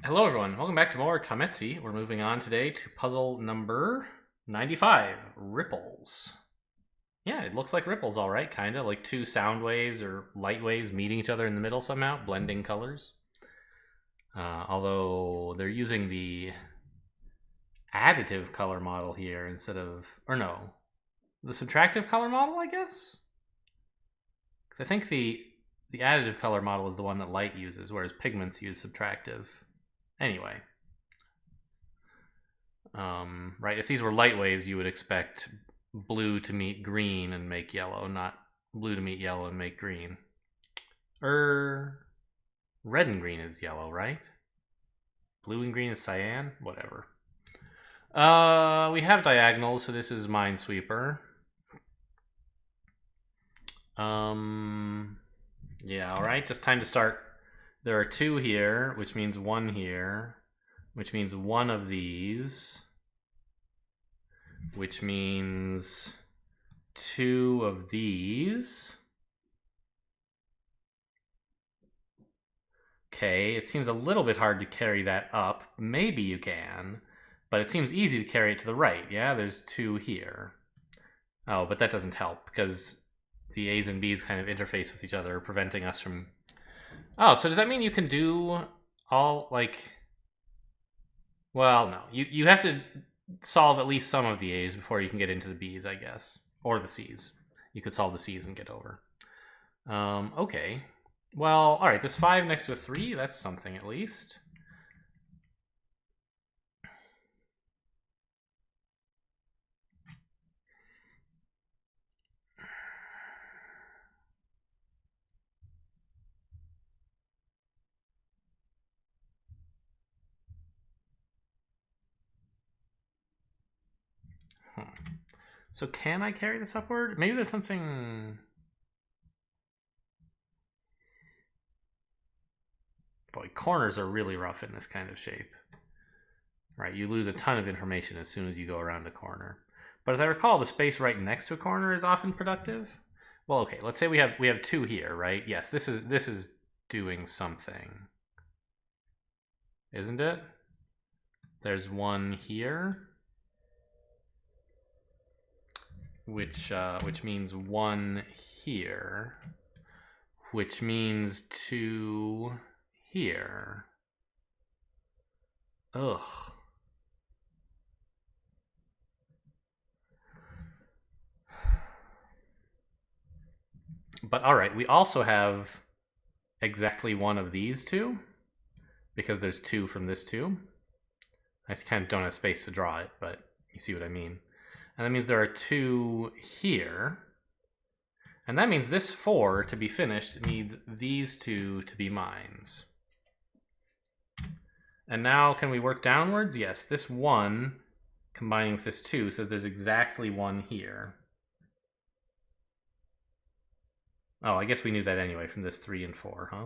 Hello everyone, welcome back to more Tametsi. We're moving on today to puzzle number 95, Ripples. Yeah, it looks like ripples alright, kinda, like two sound waves or light waves meeting each other in the middle somehow, blending colors. Although they're using the additive color model here instead of, or no, the subtractive color model, I guess? Because I think the additive color model is the one that light uses, whereas pigments use subtractive. Anyway. Right, if these were light waves, you would expect blue to meet green and make yellow, not blue to meet yellow and make green. Red and green is yellow, right? Blue and green is cyan? Whatever. We have diagonals, so this is Minesweeper. Yeah, alright, just time to start. There are two here, which means one here, which means one of these, which means two of these. Okay, it seems a little bit hard to carry that up. Maybe you can, but it seems easy to carry it to the right. Yeah, there's two here. Oh, but that doesn't help because the A's and B's kind of interface with each other, preventing us from... Oh, so does that mean you can do all, like... Well, no. You have to solve at least some of the A's before you can get into the B's, I guess. Or the C's. You could solve the C's and get over. Okay. Well, alright, there's 5 next to a 3. That's something at least. So can I carry this upward? Maybe there's something... Boy, corners are really rough in this kind of shape. Right, you lose a ton of information as soon as you go around a corner. But as I recall, the space right next to a corner is often productive. Well, okay, let's say we have 2 here, right? Yes, this is doing something. Isn't it? There's 1 here. Which means 1 here, which means 2 here. Ugh. But all right, we also have exactly 1 of these 2 because there's 2 from this 2. I kind of don't have space to draw it, but you see what I mean. And that means there are 2 here. And that means this 4 to be finished needs these 2 to be mines. And now can we work downwards? Yes, this 1 combining with this 2 says there's exactly 1 here. Oh, I guess we knew that anyway from this 3 and 4, huh?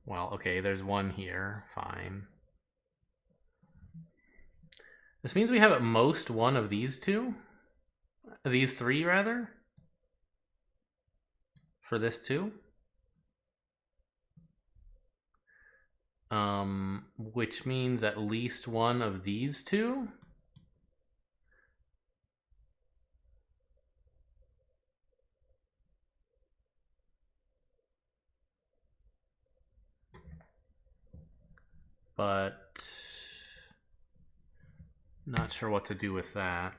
Well, okay, there's 1 here. Fine. This means we have at most 1 of these 2? These 3, rather? For this 2? Which means at least 1 of these 2? But not sure what to do with that.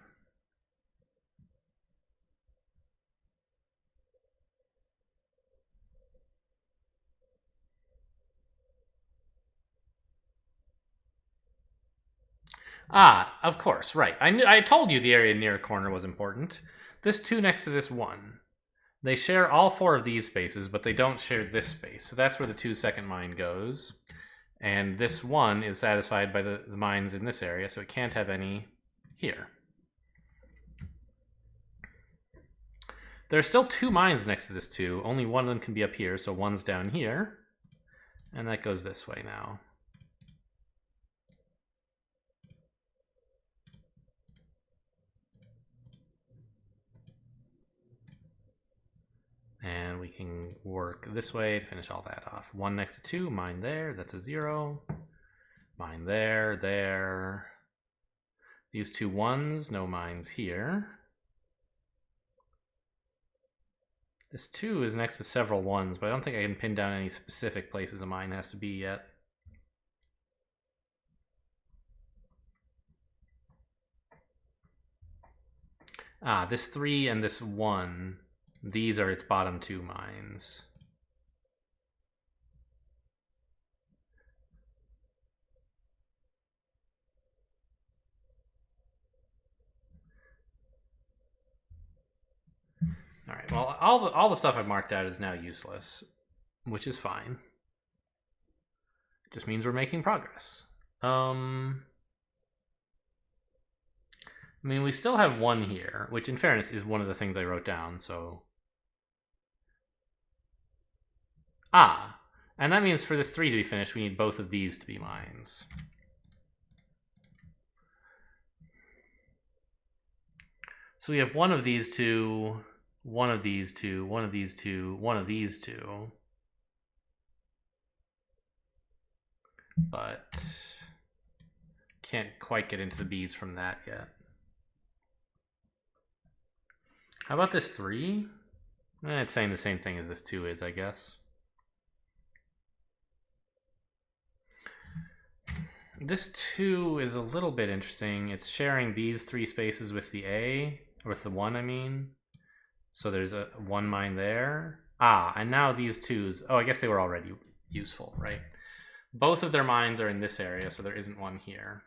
Ah, of course, right. I told you the area near a corner was important. This 2 next to this 1. They share all 4 of these spaces, but they don't share this space. So that's where the 2-second mine goes. And this 1 is satisfied by the mines in this area, so it can't have any here. There are still 2 mines next to this 2. Only one of them can be up here, so 1's down here. And that goes this way now. And we can work this way to finish all that off. 1 next to 2, mine there, that's a 0. Mine there, there. These 2 1s, no mines here. This 2 is next to several 1s, but I don't think I can pin down any specific places a mine has to be yet. Ah, this 3 and this 1, these are its bottom 2 mines. All right, well, all the stuff I've marked out is now useless, which is fine. It just means we're making progress. I mean, we still have 1 here, which in fairness is one of the things I wrote down, so... Ah, and that means for this 3 to be finished, we need both of these to be mines. So we have 1 of these 2, 1 of these 2, 1 of these 2, 1 of these 2. But can't quite get into the B's from that yet. How about this 3? It's saying the same thing as this 2 is, I guess. This 2 is a little bit interesting. It's sharing these 3 spaces with the A, or with the 1, I mean. So there's a 1 mine there. Ah, and now these 2s, oh, I guess they were already useful, right? Both of their mines are in this area, so there isn't one here.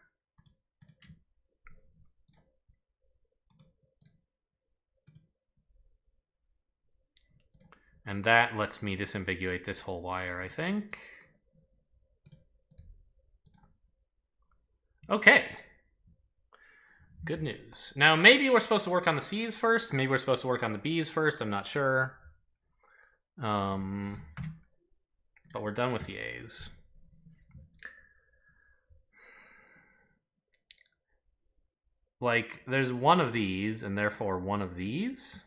And that lets me disambiguate this whole wire, I think. Okay. Good news. Now, maybe we're supposed to work on the C's first. Maybe we're supposed to work on the B's first. I'm not sure. But we're done with the A's. Like, there's 1 of these, and therefore 1 of these.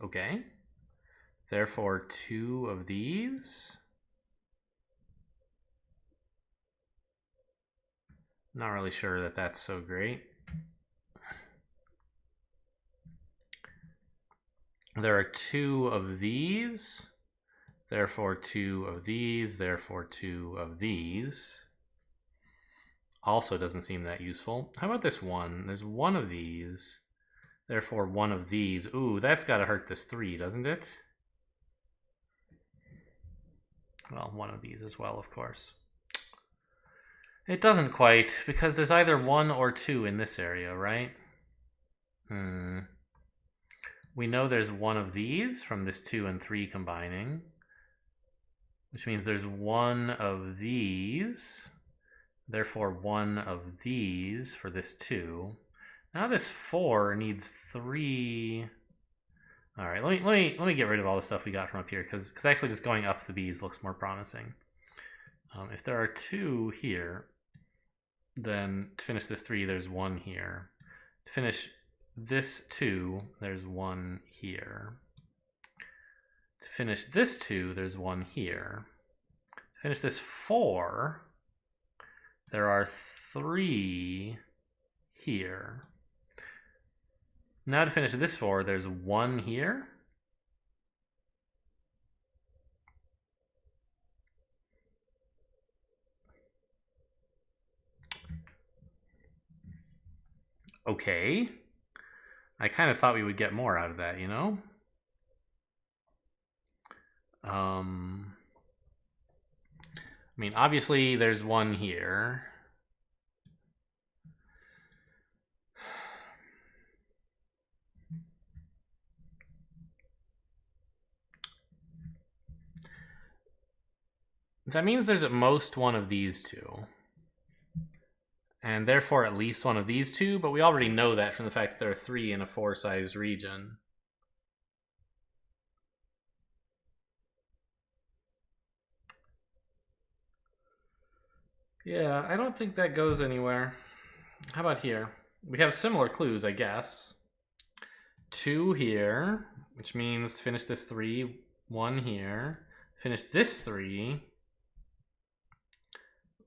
Okay. Therefore 2 of these. Not really sure that that's so great. There are 2 of these. Therefore 2 of these. Therefore 2 of these. Also doesn't seem that useful. How about this 1? There's 1 of these. Therefore 1 of these. Ooh, that's got to hurt this 3, doesn't it? Well, 1 of these as well, of course. It doesn't quite, because there's either 1 or 2 in this area, right? We know there's 1 of these from this 2 and 3 combining, which means there's 1 of these, therefore 1 of these for this 2. Now this 4 needs 3. All right, let me get rid of all the stuff we got from up here, because actually just going up the B's looks more promising. If there are 2 here, then to finish this 3, there's 1 here. To finish this 2, there's 1 here. To finish this 2, there's 1 here. To finish this 4, there are 3 here. Now to finish this 4, there's 1 here. Okay. I kind of thought we would get more out of that, you know? I mean, obviously there's 1 here. That means there's at most 1 of these 2. And therefore at least 1 of these 2, but we already know that from the fact that there are 3 in a 4-sized region. Yeah, I don't think that goes anywhere. How about here? We have similar clues, I guess. 2 here, which means to finish this 3, 1 here. Finish this 3,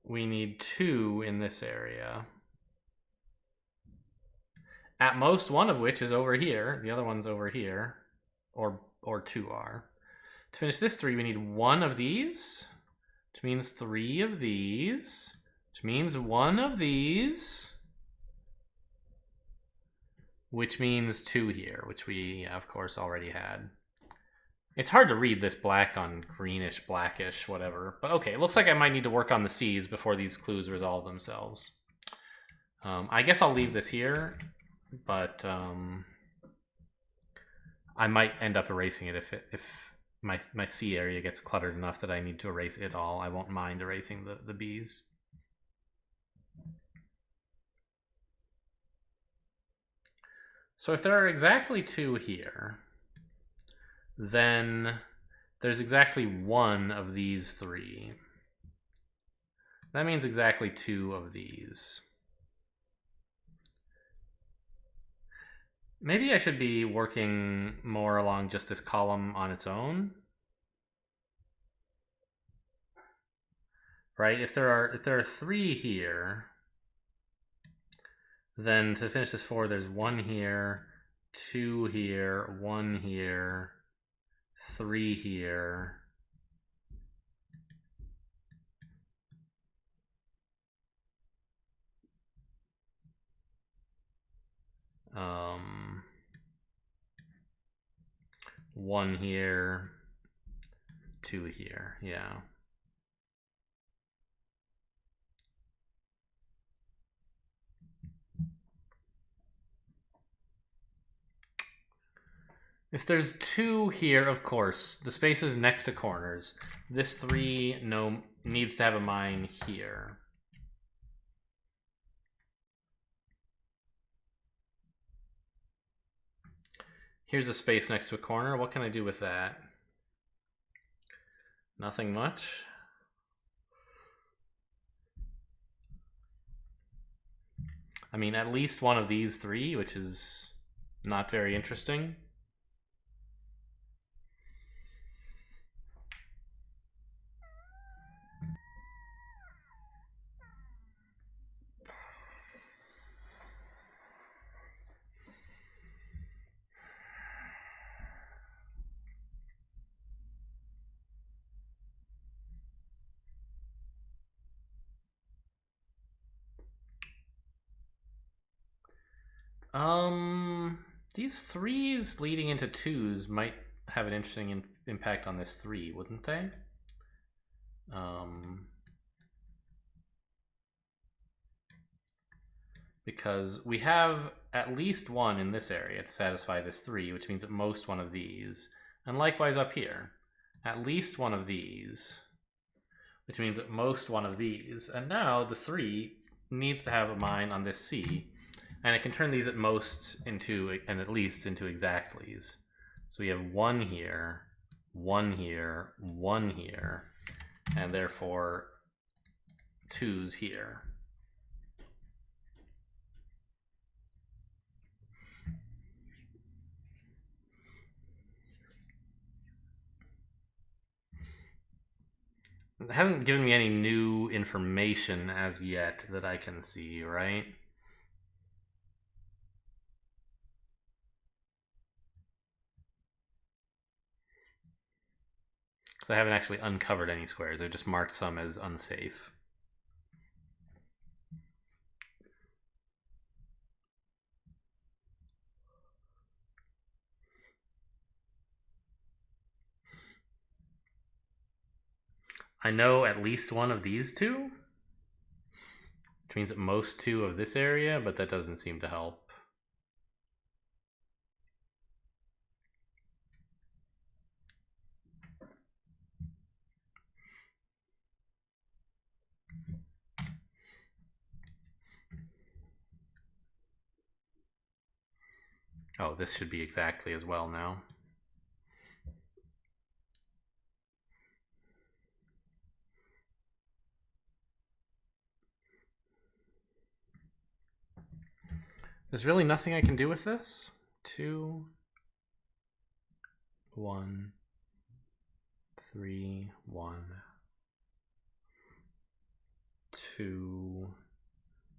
we need 2 in this area. At most, one of which is over here. The other one's over here. Or 2 are. To finish this 3, we need 1 of these, which means 3 of these, which means 1 of these, which means 2 here, which we, of course, already had. It's hard to read this black on greenish, blackish, whatever. But okay, it looks like I might need to work on the C's before these clues resolve themselves. I guess I'll leave this here, but I might end up erasing it if my C area gets cluttered enough that I need to erase it all. I won't mind erasing the B's. So if there are exactly 2 here, then there's exactly 1 of these 3. That means exactly 2 of these. Maybe I should be working more along just this column on its own. Right? If there are 3 here, then to finish this 4, there's 1 here, 2 here, 1 here, 3 here. One here, 2 here, yeah. If there's 2 here, of course, the spaces next to corners. This 3 needs to have a mine here. Here's a space next to a corner. What can I do with that? Nothing much. I mean, at least one of these 3, which is not very interesting. These 3s leading into 2s might have an interesting impact on this 3, wouldn't they? Because we have at least 1 in this area to satisfy this 3, which means at most 1 of these. And likewise up here, at least 1 of these, which means at most 1 of these. And now the 3 needs to have a mine on this C, and it can turn these at most into, and at least into exactlies. So we have 1 here, 1 here, 1 here, and therefore 2s here. It hasn't given me any new information as yet that I can see, right? Because I haven't actually uncovered any squares. I've just marked some as unsafe. I know at least 1 of these 2, which means at most 2 of this area, but that doesn't seem to help. Oh, this should be exactly as well now. There's really nothing I can do with this. 2, 1, 3, 1, 2,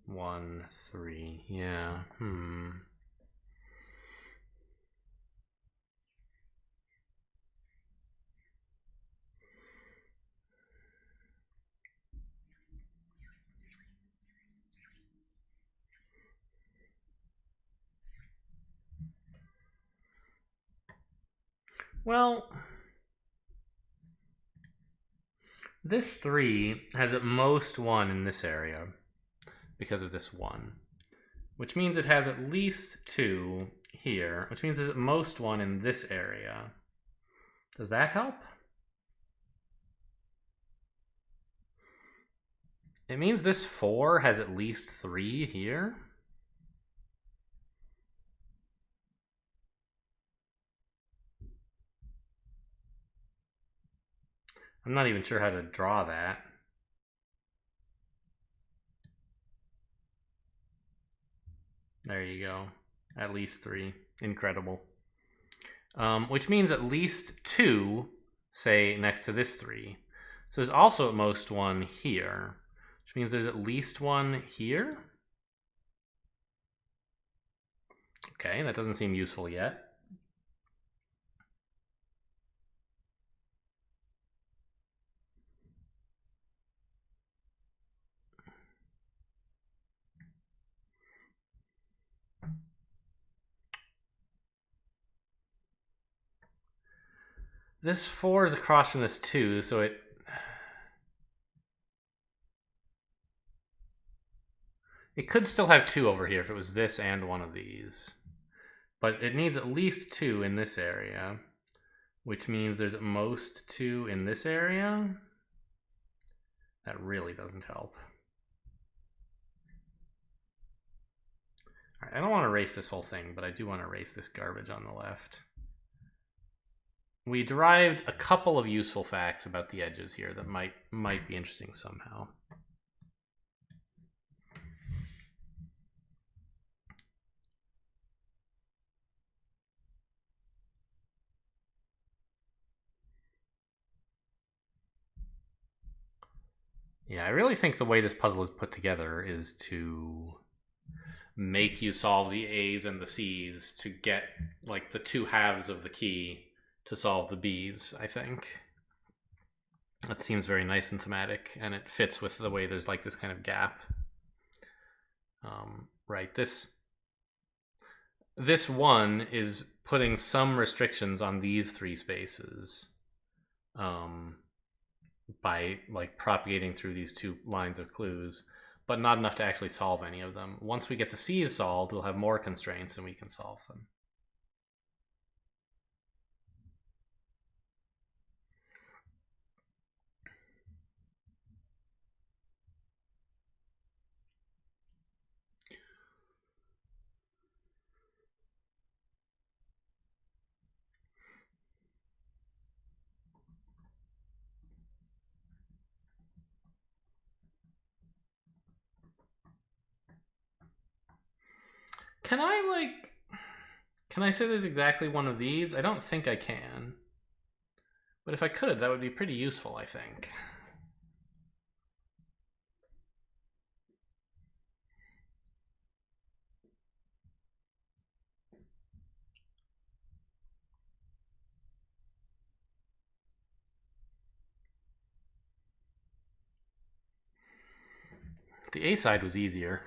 1, 3. Yeah. Well, this 3 has at most 1 in this area because of this 1, which means it has at least 2 here, which means there's at most 1 in this area. Does that help? It means this 4 has at least 3 here. I'm not even sure how to draw that. There you go. At least 3. Incredible. Which means at least 2, say, next to this 3. So there's also at most 1 here, which means there's at least 1 here. Okay, that doesn't seem useful yet. This 4 is across from this 2, so it could still have 2 over here if it was this and one of these. But it needs at least 2 in this area, which means there's at most 2 in this area. That really doesn't help. All right, I don't want to erase this whole thing, but I do want to erase this garbage on the left. We derived a couple of useful facts about the edges here that might be interesting somehow. Yeah, I really think the way this puzzle is put together is to make you solve the A's and the C's to get like the 2 halves of the key to solve the B's, I think. That seems very nice and thematic, and it fits with the way there's like this kind of gap. Right, this 1 is putting some restrictions on these 3 spaces by like propagating through these 2 lines of clues, but not enough to actually solve any of them. Once we get the C's solved, we'll have more constraints and we can solve them. Can I say there's exactly one of these? I don't think I can. But if I could, that would be pretty useful, I think. The A side was easier.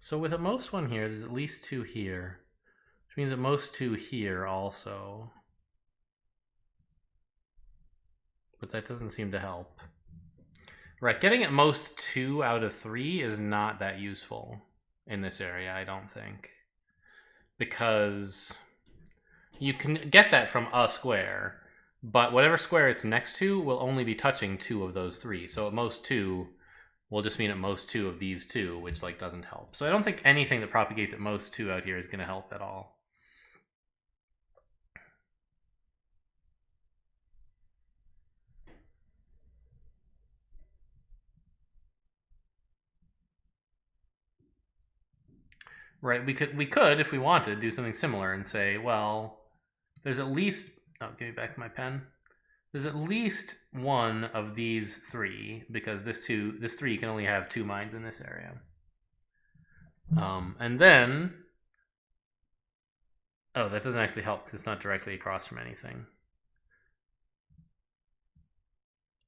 So with at most 1 here, there's at least 2 here, which means at most 2 here also. but that doesn't seem to help. Right, getting at most 2 out of 3 is not that useful in this area, I don't think. Because you can get that from a square, but whatever square it's next to will only be touching 2 of those 3. So at most 2 will just mean at most 2 of these 2, which like doesn't help. So I don't think anything that propagates at most 2 out here is going to help at all. Right, we could, if we wanted, do something similar and say, well, there's at least... Oh, give me back my pen. There's at least one of these 3, because this 3 can only have 2 mines in this area. And then... Oh, that doesn't actually help, because it's not directly across from anything.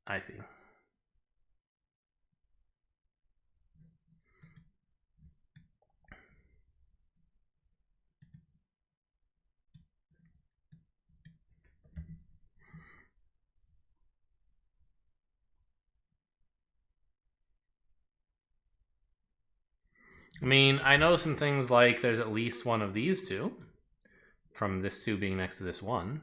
I see. I mean, I know some things like there's at least one of these 2, from this 2 being next to this 1.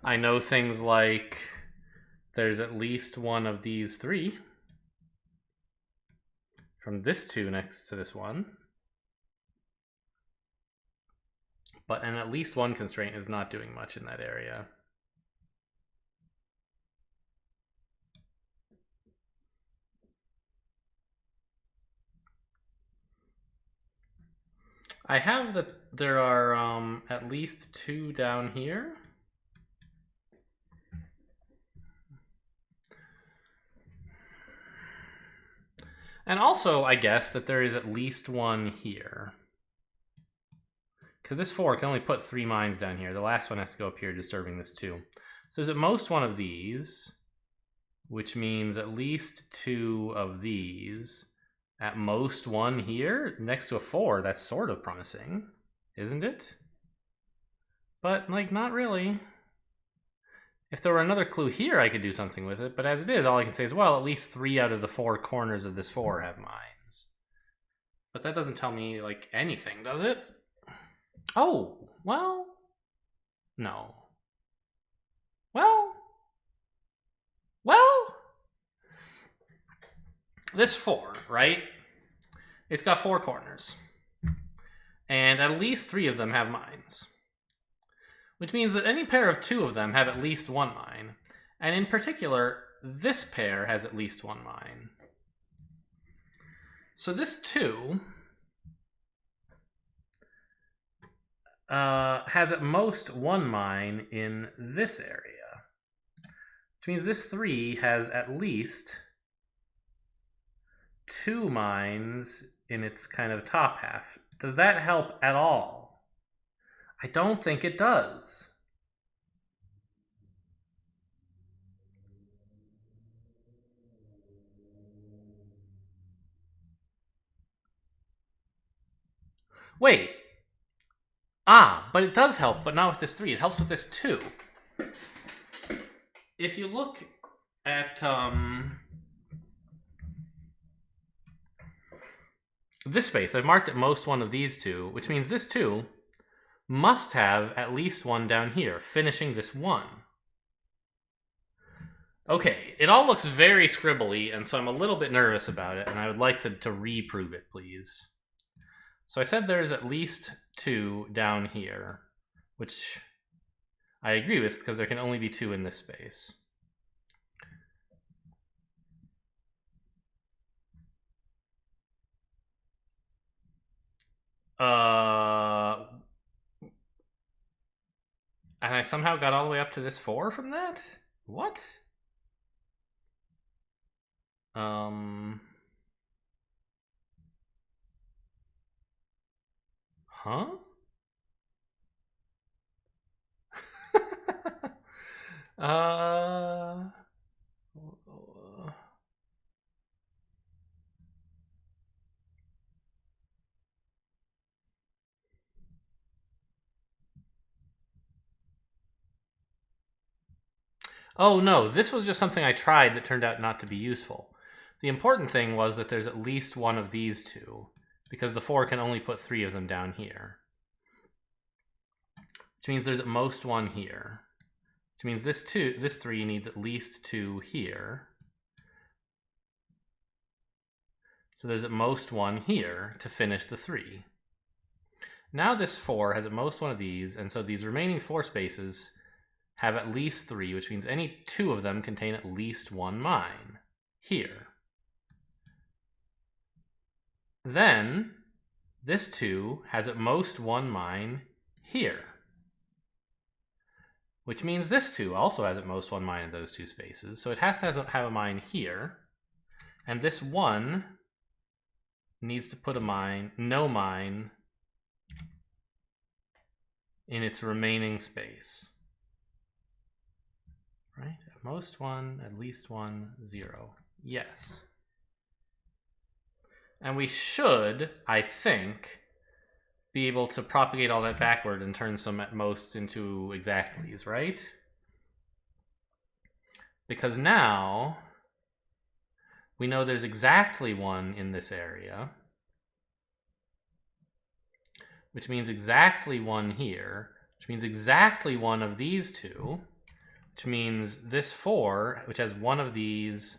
I know things like there's at least one of these 3 from this 2 next to this 1. But an at least 1 constraint is not doing much in that area. I have that there are at least 2 down here. And also, I guess, that there is at least 1 here. Because this 4 can only put 3 mines down here. The last one has to go up here, disturbing this 2. So there's at most 1 of these, which means at least 2 of these. At most 1 here, next to a 4. That's sort of promising, isn't it? But, like, not really. If there were another clue here, I could do something with it. But as it is, all I can say is, well, at least 3 out of the 4 corners of this 4 have mines. But that doesn't tell me, like, anything, does it? Oh, well, no. Well, this 4, right? It's got 4 corners. And at least 3 of them have mines. Which means that any pair of 2 of them have at least 1 mine. And in particular, this pair has at least 1 mine. So this 2 has at most 1 mine in this area. Which means this 3 has at least 2 mines in its kind of top half. Does that help at all? I don't think it does. Wait. Ah, but it does help, but not with this 3. It helps with this 2. If you look at this space, I've marked at most 1 of these 2, which means this 2 must have at least 1 down here, finishing this 1. Okay, it all looks very scribbly, and so I'm a little bit nervous about it, and I would like to reprove it, please. So I said there's at least 2 down here, which I agree with, because there can only be 2 in this space. And I somehow got all the way up to this 4 from that? What? Huh? uh... Oh no, this was just something I tried that turned out not to be useful. The important thing was that there's at least one of these two, because the 4 can only put 3 of them down here. Which means there's at most one here. Which means this 3 needs at least 2 here. So there's at most one here to finish the 3. Now this 4 has at most one of these, and so these remaining 4 spaces have at least 3, which means any 2 of them contain at least one mine here. Then this 2 has at most one mine here, which means this 2 also has at most one mine in those 2 spaces, so it has to have a mine here, and this 1 needs to put no mine in its remaining space. Right? At most 1, at least 1, 0. Yes. And we should, I think, be able to propagate all that backward and turn some at most into exactlies, right? Because now we know there's exactly 1 in this area, which means exactly 1 here, which means exactly 1 of these 2, which means this 4, which has 1 of these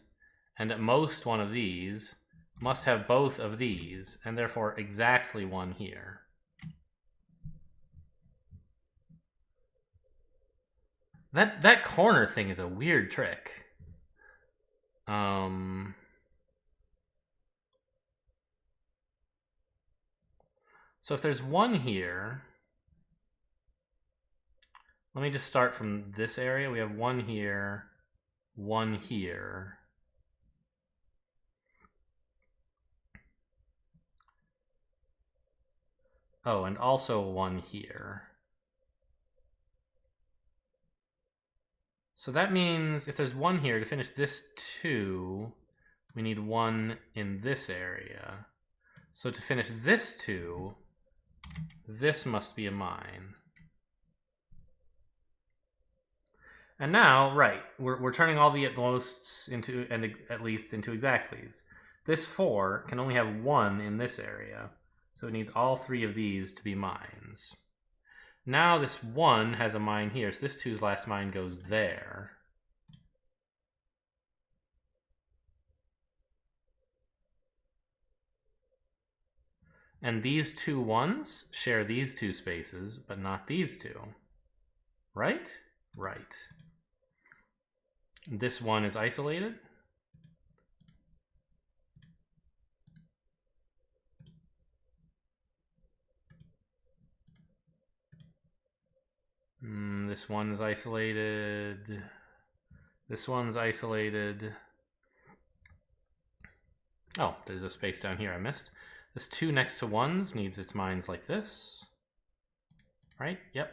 and at most 1 of these, must have both of these, and therefore exactly 1 here. That corner thing is a weird trick. So if there's 1 here, let me just start from this area. We have 1 here, 1 here. Oh, and also 1 here. So that means if there's 1 here, to finish this 2, we need 1 in this area. So to finish this 2, this must be a mine. And now, right, we're turning all the at mosts into, and at least into exactlies. This 4 can only have 1 in this area, so it needs all 3 of these to be mines. Now this 1 has a mine here, so this 2's last mine goes there. And these 2 1s share these 2 spaces, but not these 2. Right? Right. This 1 is isolated. This 1 is isolated. This one's isolated. Oh, there's a space down here I missed. This 2 next to 1s needs its mines like this. Right? Yep.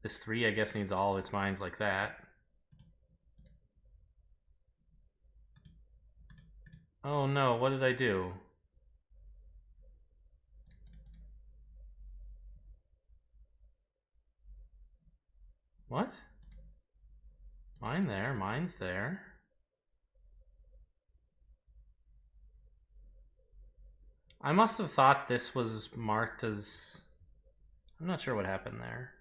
This 3, I guess, needs all its mines like that. Oh no, what did I do? What? Mine there, mine's there. I must have thought this was marked as... I'm not sure what happened there.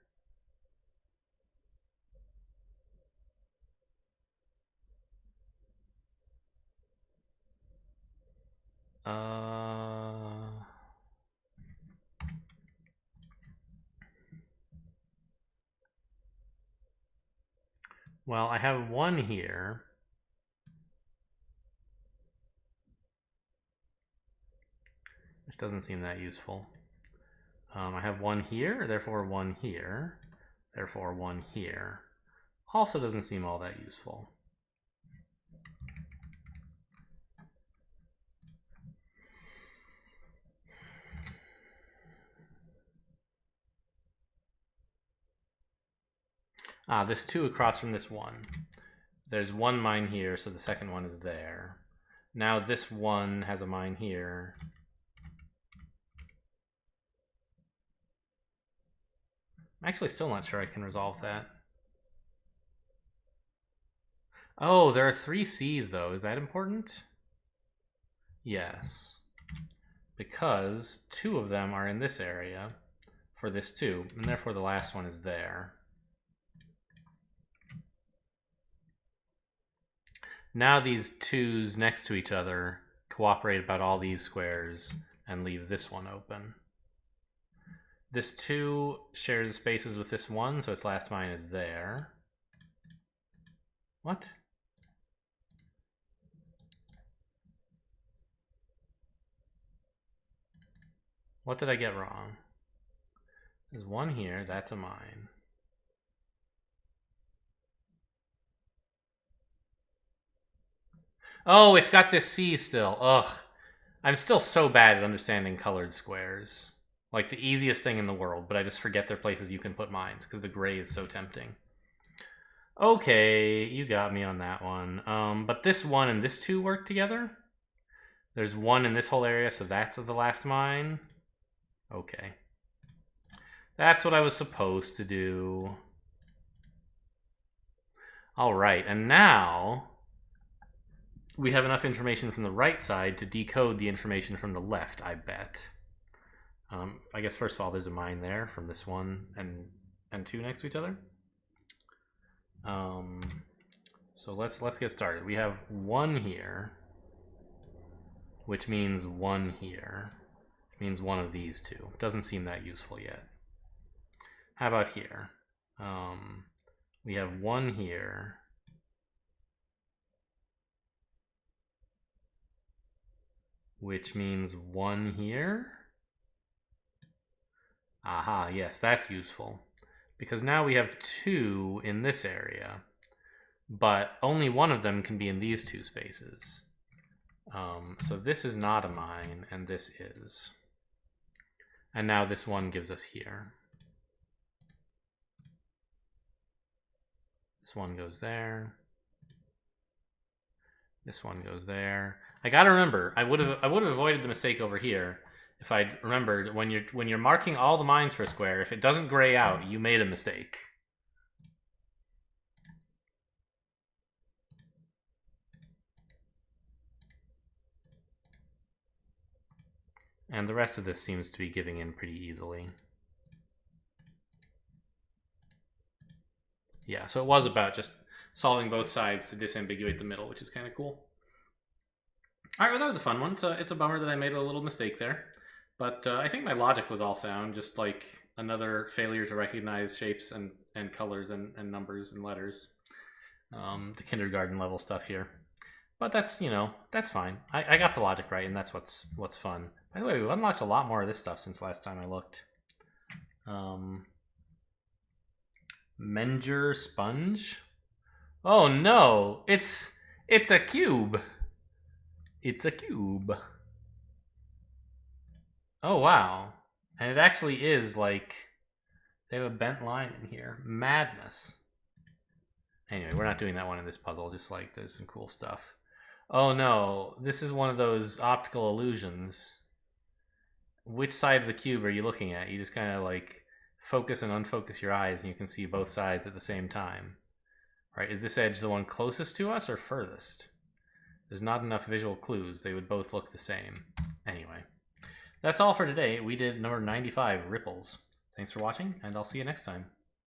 Well, I have 1 here. Which doesn't seem that useful. I have 1 here, therefore 1 here, therefore 1 here. Also doesn't seem all that useful. This 2 across from this 1. There's 1 mine here, so the second one is there. Now this 1 has a mine here. I'm actually still not sure I can resolve that. Oh, there are 3 C's though. Is that important? Yes. Because 2 of them are in this area for this 2, and therefore the last one is there. Now these 2's next to each other cooperate about all these squares and leave this one open. This 2 shares spaces with this 1, so its last mine is there. What? What did I get wrong? There's 1 here, that's a mine. Oh, it's got this C still. Ugh. I'm still so bad at understanding colored squares. Like the easiest thing in the world, but I just forget there are places you can put mines because the gray is so tempting. Okay, you got me on that one. But this 1 and this 2 work together. There's 1 in this whole area, so that's the last mine. Okay. That's what I was supposed to do. All right, and now we have enough information from the right side to decode the information from the left, I bet. I guess first of all, there's a mine there from this 1 and 2 next to each other. So let's get started. We have 1 here, which means 1 here. Which means one of these 2. Doesn't seem that useful yet. How about here? We have 1 here. Which means 1 here. Aha, yes, that's useful. Because now we have 2 in this area, but only one of them can be in these 2 spaces. So this is not a mine, and this is. And now this 1 gives us here. This 1 goes there. This 1 goes there. I gotta remember, I would have avoided the mistake over here if I'd remembered when you're marking all the mines for a square, if it doesn't gray out, you made a mistake. And the rest of this seems to be giving in pretty easily. Yeah, so it was about just solving both sides to disambiguate the middle, which is kind of cool. All right, well, that was a fun one. So it's a bummer that I made a little mistake there. But I think my logic was all sound, just like another failure to recognize shapes and colors and numbers and letters. The kindergarten level stuff here. But that's, that's fine. I got the logic right, and that's what's fun. By the way, we've unlocked a lot more of this stuff since last time I looked. Menger sponge? Oh no, it's a cube. It's a cube. Oh wow. And it actually is like they have a bent line in here. Madness. Anyway, we're not doing that one in this puzzle, just like there's some cool stuff. Oh no, this is one of those optical illusions. Which side of the cube are you looking at? You just kind of like focus and unfocus your eyes and you can see both sides at the same time. Right, is this edge the one closest to us or furthest? There's not enough visual clues. They would both look the same. Anyway, that's all for today. We did number 95, Ripples. Thanks for watching, and I'll see you next time.